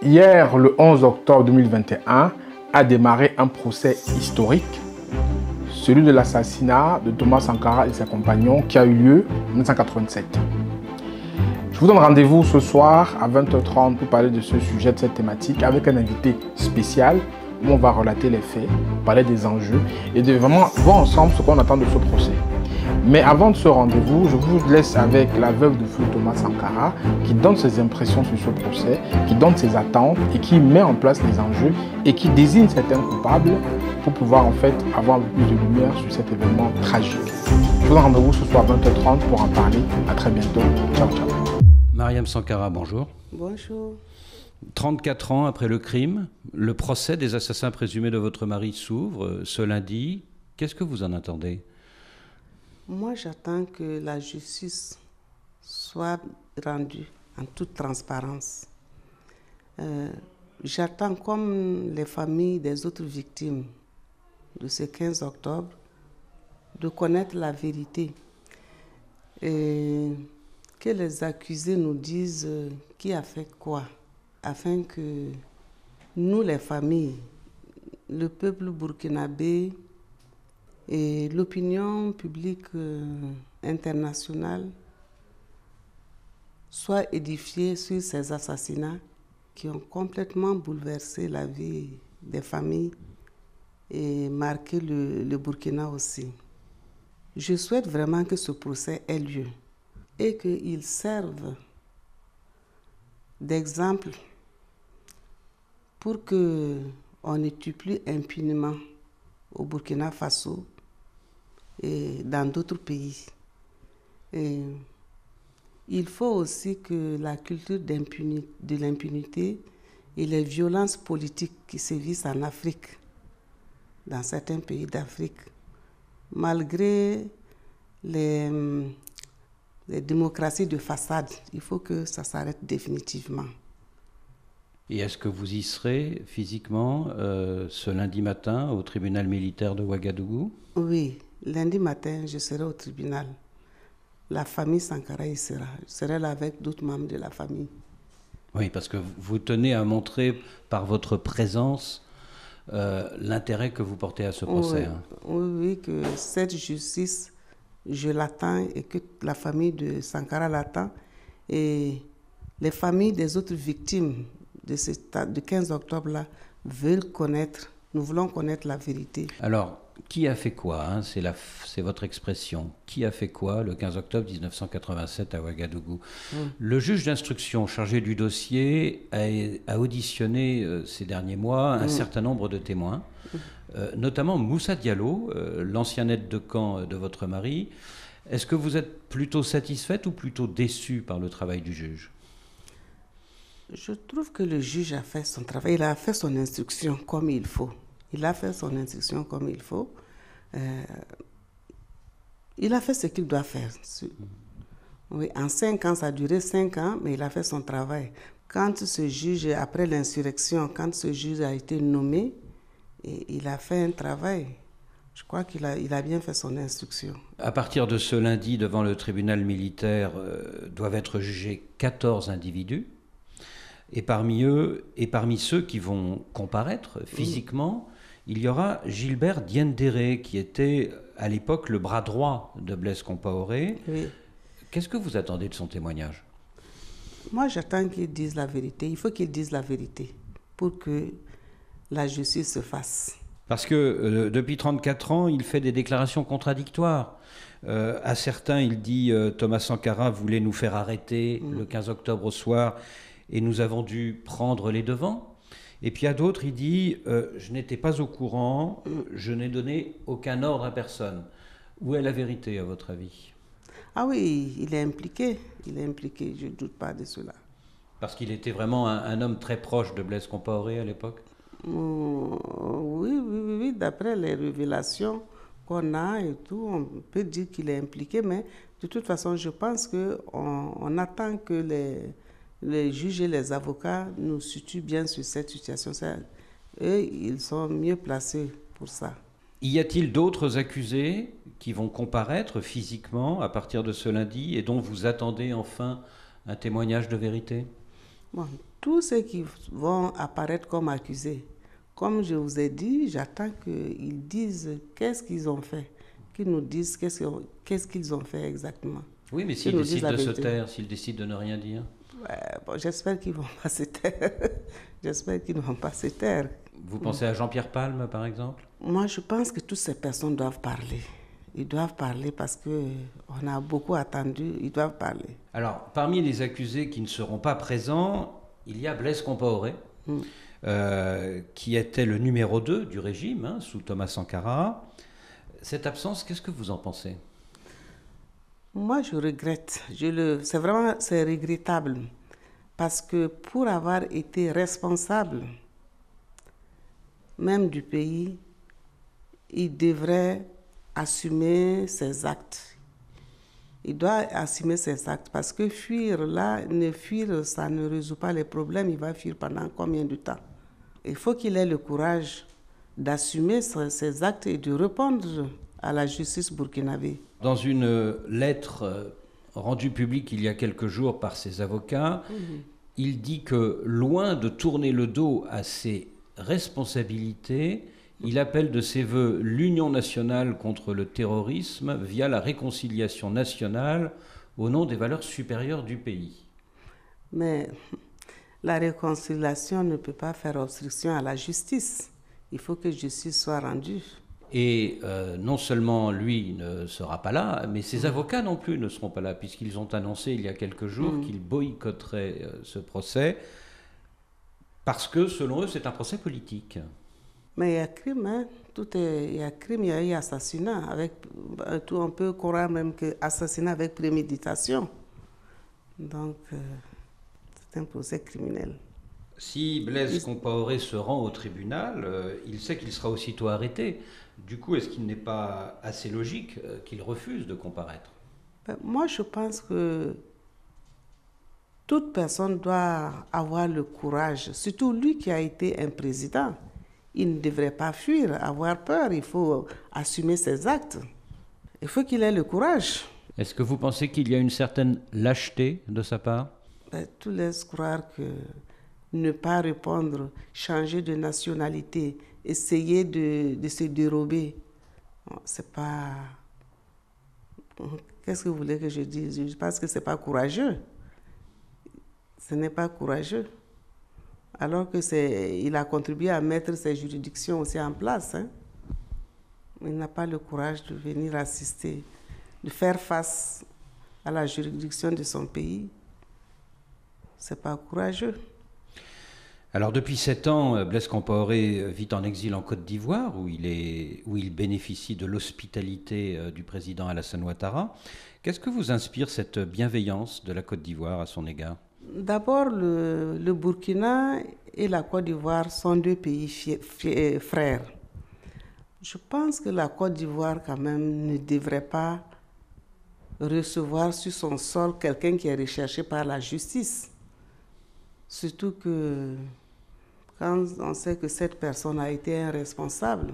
Hier, le 11 octobre 2021, a démarré un procès historique, celui de l'assassinat de Thomas Sankara et ses compagnons qui a eu lieu en 1987. Je vous donne rendez-vous ce soir à 20h30 pour parler de ce sujet, de cette thématique, avec un invité spécial où on va relater les faits, parler des enjeux et de vraiment voir ensemble ce qu'on attend de ce procès. Mais avant de ce rendez-vous, je vous laisse avec la veuve de feu Thomas Sankara qui donne ses impressions sur ce procès, qui donne ses attentes et qui met en place les enjeux et qui désigne certains coupables pour pouvoir en fait avoir un peu plus de lumière sur cet événement tragique. Je vous donne rendez-vous ce soir à 20h30 pour en parler. À très bientôt. Ciao, ciao. Mariam Sankara, bonjour. Bonjour. 34 ans après le crime, le procès des assassins présumés de votre mari s'ouvre ce lundi. Qu'est-ce que vous en attendez ? Moi, j'attends que la justice soit rendue en toute transparence. J'attends, comme les familles des autres victimes de ce 15 octobre, de connaître la vérité et que les accusés nous disent qui a fait quoi, afin que nous, les familles, le peuple burkinabé et l'opinion publique internationale soient édifiés sur ces assassinats qui ont complètement bouleversé la vie des familles et marqué le Burkina aussi. Je souhaite vraiment que ce procès ait lieu et qu'il serve d'exemple pour qu'on ne tue plus impunément au Burkina Faso et dans d'autres pays. Et il faut aussi que la culture de l'impunité et les violences politiques qui sévissent en Afrique, dans certains pays d'Afrique, malgré les démocraties de façade, il faut que ça s'arrête définitivement. Et est-ce que vous y serez physiquement ce lundi matin au tribunal militaire de Ouagadougou ? Oui, lundi matin, je serai au tribunal. La famille Sankara y sera. Je serai là avec d'autres membres de la famille. Oui, parce que vous tenez à montrer par votre présence l'intérêt que vous portez à ce procès. Oui, hein. oui, que cette justice, je l'attends et que la famille de Sankara l'attend. Et les familles des autres victimes de 15 octobre-là veulent connaître, nous voulons connaître la vérité. Alors, qui a fait quoi hein, c'est votre expression. Qui a fait quoi le 15 octobre 1987 à Ouagadougou ? Le juge d'instruction chargé du dossier a auditionné ces derniers mois un certain nombre de témoins, notamment Moussa Diallo, l'ancien aide de camp de votre mari. Est-ce que vous êtes plutôt satisfaite ou plutôt déçue par le travail du juge ? Je trouve que le juge a fait son travail, il a fait son instruction comme il faut. Il a fait son instruction comme il faut. Il a fait ce qu'il doit faire. Oui, en 5 ans, ça a duré 5 ans, mais il a fait son travail. Quand ce juge, après l'insurrection, quand ce juge a été nommé, il a fait un travail. Je crois qu'il a bien fait son instruction. À partir de ce lundi, devant le tribunal militaire, doivent être jugés 14 individus. Et parmi eux, et parmi ceux qui vont comparaître physiquement, il y aura Gilbert Diendéré, qui était à l'époque le bras droit de Blaise Compaoré. Oui. Qu'est-ce que vous attendez de son témoignage ? Moi, j'attends qu'il dise la vérité. Il faut qu'il dise la vérité pour que la justice se fasse. Parce que depuis 34 ans, il fait des déclarations contradictoires. À certains, il dit Thomas Sankara voulait nous faire arrêter le 15 octobre au soir et nous avons dû prendre les devants. Et puis à d'autres, il dit je n'étais pas au courant, je n'ai donné aucun ordre à personne. Où est la vérité, à votre avis ? Ah oui, il est impliqué, je ne doute pas de cela. Parce qu'il était vraiment un homme très proche de Blaise Compaoré à l'époque ? Oui, d'après les révélations qu'on a et tout, on peut dire qu'il est impliqué, mais de toute façon, je pense qu'on attend que les juges et les avocats nous situent bien sur cette situation. Eux, ils sont mieux placés pour ça. Y a-t-il d'autres accusés qui vont comparaître physiquement à partir de ce lundi et dont vous attendez enfin un témoignage de vérité ? Bon, tous ceux qui vont apparaître comme accusés, comme je vous ai dit, j'attends qu'ils disent qu'est-ce qu'ils ont fait, qu'ils nous disent qu'est-ce qu'ils ont fait exactement. Oui, mais s'ils décident de se taire, s'ils décident de ne rien dire. Ouais, bon, j'espère qu'ils ne vont pas se taire. J'espère qu'ils ne vont pas se taire. Vous pensez à Jean-Pierre Palme, par exemple? Moi, je pense que toutes ces personnes doivent parler. Ils doivent parler parce qu'on a beaucoup attendu, ils doivent parler. Alors, parmi les accusés qui ne seront pas présents, il y a Blaise Compaoré, qui était le numéro 2 du régime, sous Thomas Sankara. Cette absence, qu'est-ce que vous en pensez? Moi, je regrette. C'est regrettable. Parce que pour avoir été responsable, même du pays, il devrait assumer ses actes. Il doit assumer ses actes parce que fuir, ça ne résout pas les problèmes. Il va fuir pendant combien de temps? Il faut qu'il ait le courage d'assumer ses actes et de répondre à la justice burkinabé. Dans une lettre rendue publique il y a quelques jours par ses avocats, il dit que loin de tourner le dos à ses responsabilités, il appelle de ses voeux l'union nationale contre le terrorisme via la réconciliation nationale au nom des valeurs supérieures du pays. Mais la réconciliation ne peut pas faire obstruction à la justice. Il faut que justice soit rendue. Et non seulement lui ne sera pas là, mais ses avocats non plus ne seront pas là, puisqu'ils ont annoncé il y a quelques jours qu'ils boycotteraient ce procès, parce que selon eux c'est un procès politique. Mais il y a crime, hein? Il y a crime, il y a eu assassinat, on peut croire même que assassinat avec préméditation. Donc c'est un procès criminel. Si Blaise Compaoré se rend au tribunal, il sait qu'il sera aussitôt arrêté. Du coup, est-ce qu'il n'est pas assez logique qu'il refuse de comparaître? Moi, je pense que toute personne doit avoir le courage, surtout lui qui a été un président. Il ne devrait pas fuir, avoir peur, il faut assumer ses actes. Il faut qu'il ait le courage. Est-ce que vous pensez qu'il y a une certaine lâcheté de sa part? Tout laisse croire que ne pas répondre, changer de nationalité, essayer de se dérober, c'est pas... Qu'est-ce que vous voulez que je dise? Je pense que c'est pas courageux. Ce n'est pas courageux. Alors il a contribué à mettre ces juridictions aussi en place. Il n'a pas le courage de venir assister, de faire face à la juridiction de son pays. C'est pas courageux. Alors depuis 7 ans, Blaise Compaoré vit en exil en Côte d'Ivoire, où il bénéficie de l'hospitalité du président Alassane Ouattara. Qu'est-ce que vous inspire cette bienveillance de la Côte d'Ivoire à son égard? D'abord, le Burkina et la Côte d'Ivoire sont deux pays frères. Je pense que la Côte d'Ivoire, quand même, ne devrait pas recevoir sur son sol quelqu'un qui est recherché par la justice. Surtout que quand on sait que cette personne a été un responsable.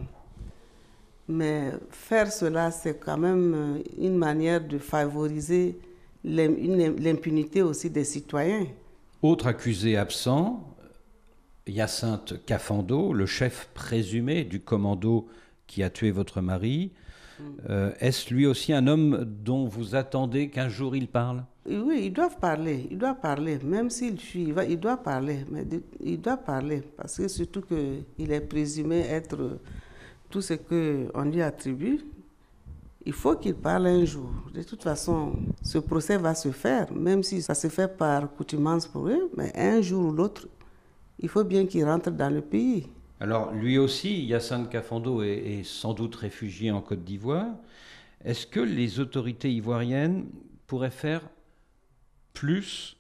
Mais faire cela, c'est quand même une manière de favoriser l'impunité aussi des citoyens. Autre accusé absent, Hyacinthe Kafando, le chef présumé du commando qui a tué votre mari. Est-ce lui aussi un homme dont vous attendez qu'un jour il parle? Oui, ils doivent parler. Il doit parler. Même s'il fuit, il doit parler. Mais il doit parler. Parce que surtout qu'il est présumé être tout ce qu'on lui attribue. Il faut qu'il parle un jour. De toute façon, ce procès va se faire, même si ça se fait par coutumance pour eux, mais un jour ou l'autre, il faut bien qu'il rentre dans le pays. Alors, lui aussi, Hyacinthe Kafando est sans doute réfugié en Côte d'Ivoire. Est-ce que les autorités ivoiriennes pourraient faire plus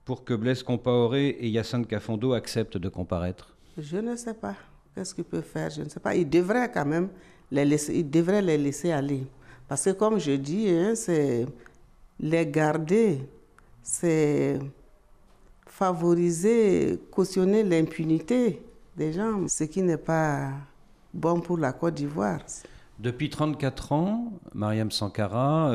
pour que Blaise Compaoré et Hyacinthe Kafando acceptent de comparaître? Je ne sais pas. Qu'est-ce qu'il peut faire? Je ne sais pas. Il devrait quand même les laisser aller. Parce que comme je dis, c'est les garder, c'est favoriser, cautionner l'impunité des gens, ce qui n'est pas bon pour la Côte d'Ivoire. Depuis 34 ans, Mariam Sankara,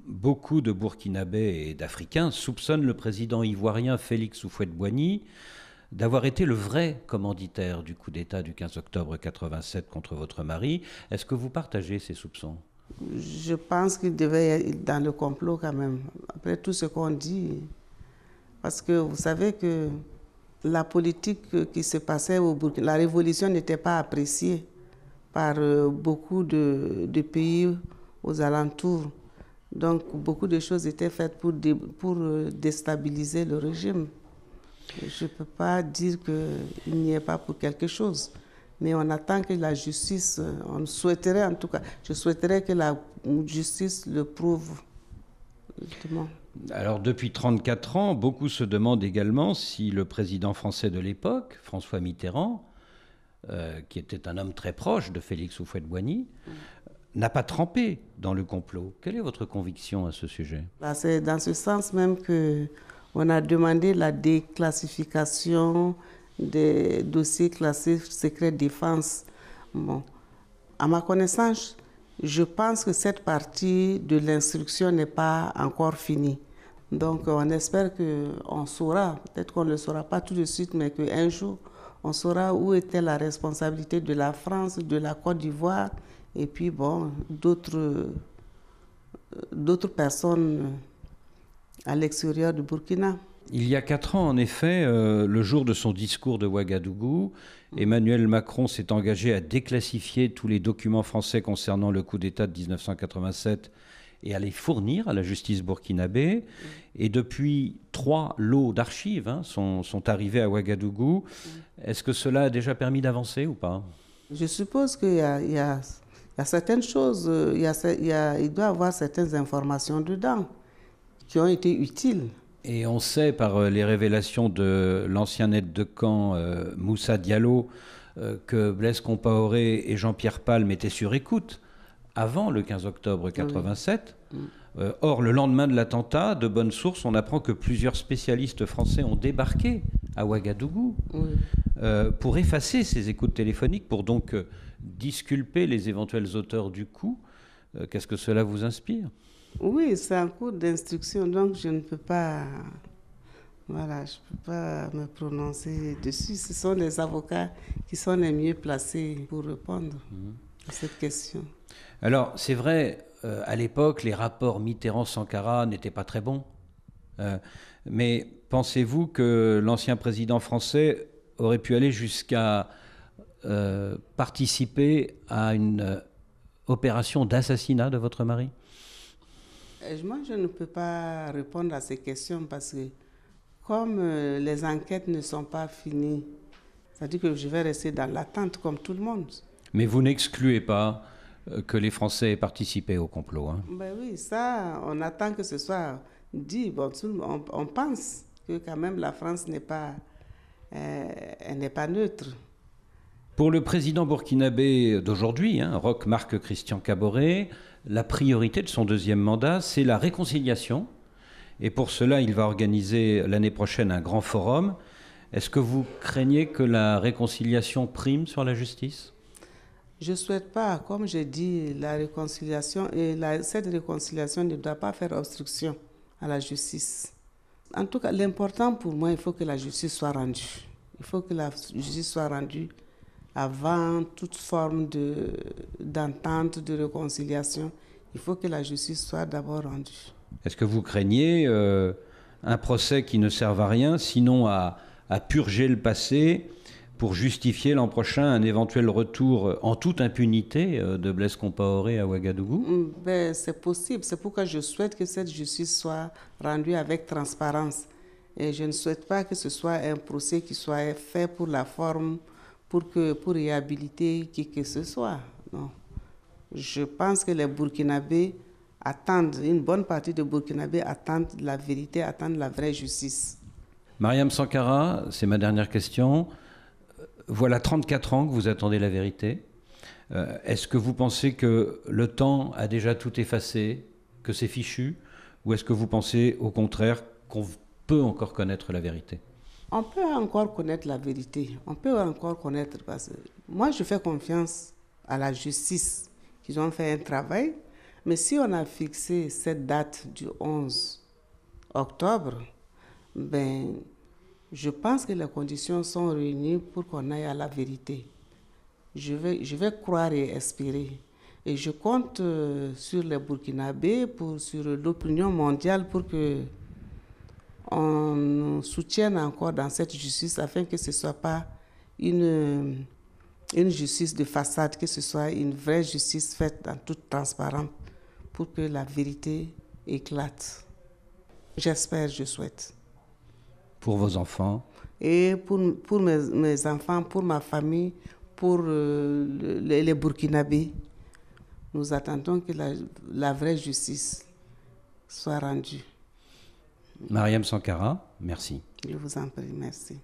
beaucoup de Burkinabés et d'Africains soupçonnent le président ivoirien Félix Houphouët-Boigny d'avoir été le vrai commanditaire du coup d'État du 15 octobre 87 contre votre mari. Est-ce que vous partagez ces soupçons? Je pense qu'il devait être dans le complot quand même, après tout ce qu'on dit. Parce que vous savez que la politique qui se passait au Burkina, la révolution n'était pas appréciée par beaucoup de pays aux alentours. Donc beaucoup de choses étaient faites pour déstabiliser le régime. Je ne peux pas dire qu'il n'y est pas pour quelque chose. Mais on attend que la justice, on souhaiterait en tout cas, je souhaiterais que la justice le prouve. Justement. Alors depuis 34 ans, beaucoup se demandent également si le président français de l'époque, François Mitterrand, qui était un homme très proche de Félix Houphouët-Boigny, n'a pas trempé dans le complot. Quelle est votre conviction à ce sujet? C'est dans ce sens même qu'on a demandé la déclassification des dossiers classés secret défense. Bon, à ma connaissance, je pense que cette partie de l'instruction n'est pas encore finie. Donc on espère qu'on saura, peut-être qu'on ne le saura pas tout de suite, mais qu'un jour, on saura où était la responsabilité de la France, de la Côte d'Ivoire, et puis bon, d'autres personnes à l'extérieur du Burkina. Il y a 4 ans, en effet, le jour de son discours de Ouagadougou, Emmanuel Macron s'est engagé à déclassifier tous les documents français concernant le coup d'État de 1987 et à les fournir à la justice burkinabé. Et depuis 3 lots d'archives sont arrivés à Ouagadougou. Est-ce que cela a déjà permis d'avancer ou pas? Je suppose qu'il y a certaines choses, il doit y avoir certaines informations dedans qui ont été utiles. Et on sait par les révélations de l'ancien aide de camp Moussa Diallo que Blaise Compaoré et Jean-Pierre Palme étaient sur écoute avant le 15 octobre 87. Oui. Or, le lendemain de l'attentat, de bonnes sources, on apprend que plusieurs spécialistes français ont débarqué à Ouagadougou pour effacer ces écoutes téléphoniques, pour donc disculper les éventuels auteurs du coup. Qu'est-ce que cela vous inspire? Oui, c'est un cours d'instruction, donc je ne peux pas, je peux pas me prononcer dessus. Ce sont les avocats qui sont les mieux placés pour répondre à cette question. Alors, c'est vrai, à l'époque, les rapports Mitterrand-Sankara n'étaient pas très bons. Mais pensez-vous que l'ancien président français aurait pu aller jusqu'à participer à une opération d'assassinat de votre mari? Moi, je ne peux pas répondre à ces questions parce que comme les enquêtes ne sont pas finies, c'est-à-dire que je vais rester dans l'attente comme tout le monde. Mais vous n'excluez pas que les Français aient participé au complot, hein? Ben oui, ça, on attend que ce soit dit. Bon, on pense que quand même la France n'est pas neutre. Pour le président burkinabé d'aujourd'hui, Roch Marc Christian Kaboré, la priorité de son deuxième mandat, c'est la réconciliation. Et pour cela, il va organiser l'année prochaine un grand forum. Est-ce que vous craignez que la réconciliation prime sur la justice? Je ne souhaite pas, comme j'ai dit, la réconciliation, et cette réconciliation ne doit pas faire obstruction à la justice. En tout cas, l'important pour moi, il faut que la justice soit rendue. Il faut que la justice soit rendue avant toute forme d'entente, de réconciliation. Il faut que la justice soit d'abord rendue. Est-ce que vous craignez un procès qui ne serve à rien, sinon à purger le passé pour justifier l'an prochain un éventuel retour en toute impunité de Blaise Compaoré à Ouagadougou? C'est possible. C'est pourquoi je souhaite que cette justice soit rendue avec transparence. Et je ne souhaite pas que ce soit un procès qui soit fait pour la forme, pour réhabiliter qui que ce soit. Non. Je pense que les Burkinabés attendent, une bonne partie des Burkinabés attendent la vérité, attendent la vraie justice. Mariam Sankara, c'est ma dernière question. Voilà 34 ans que vous attendez la vérité. Est-ce que vous pensez que le temps a déjà tout effacé, que c'est fichu, ou est-ce que vous pensez au contraire qu'on peut encore connaître la vérité? On peut encore connaître la vérité. On peut encore connaître, parce que moi je fais confiance à la justice qu'ils ont fait un travail. Mais si on a fixé cette date du 11 octobre, ben, je pense que les conditions sont réunies pour qu'on aille à la vérité. Je vais croire et espérer. Et je compte sur les Burkinabés, sur l'opinion mondiale pour que on nous soutienne encore dans cette justice afin que ce ne soit pas une justice de façade, que ce soit une vraie justice faite dans toute transparence pour que la vérité éclate. J'espère, je souhaite. Pour vos enfants? Et pour mes enfants, pour ma famille, pour les Burkinabés, nous attendons que la vraie justice soit rendue. Mariam Sankara, merci. Je vous en prie, merci.